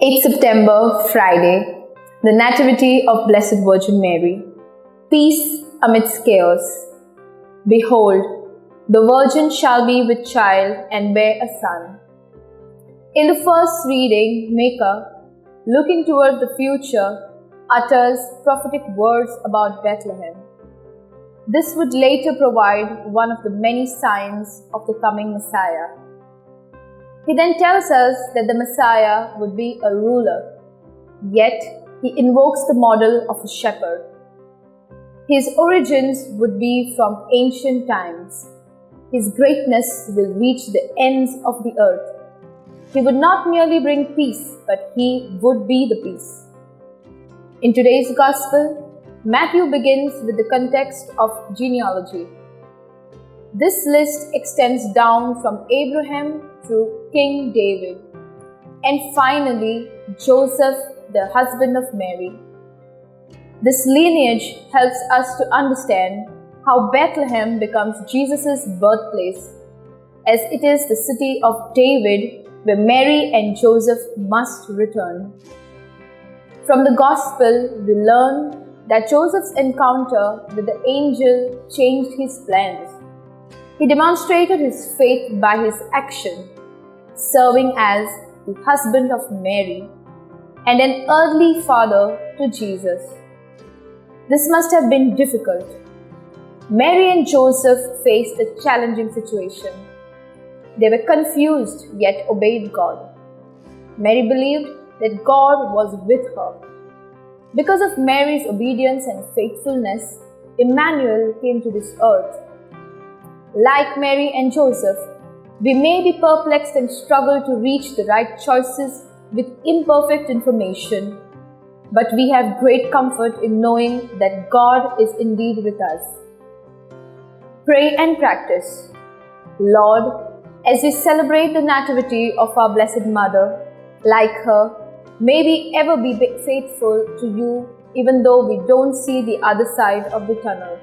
8th September, Friday, the Nativity of Blessed Virgin Mary. Peace amidst chaos. Behold, the Virgin shall be with child and bear a son. In the first reading, Micah, looking toward the future, utters prophetic words about Bethlehem. This would later provide one of the many signs of the coming Messiah. He then tells us that the Messiah would be a ruler, yet he invokes the model of a shepherd. His origins would be from ancient times. His greatness will reach the ends of the earth. He would not merely bring peace, but he would be the peace. In today's Gospel, Matthew begins with the context of genealogy. This list extends down from Abraham through King David, and finally Joseph, the husband of Mary. This lineage helps us to understand how Bethlehem becomes Jesus' birthplace, as it is the city of David where Mary and Joseph must return. From the Gospel, we learn that Joseph's encounter with the angel changed his plans. He demonstrated his faith by his action, serving as the husband of Mary and an earthly father to Jesus. This must have been difficult. Mary and Joseph faced a challenging situation. They were confused yet obeyed God. Mary believed that God was with her. Because of Mary's obedience and faithfulness, Emmanuel came to this earth. Like Mary and Joseph, we may be perplexed and struggle to reach the right choices with imperfect information, but we have great comfort in knowing that God is indeed with us. Pray and practice. Lord, as we celebrate the Nativity of our Blessed Mother, like her, may we ever be faithful to you even though we don't see the other side of the tunnel.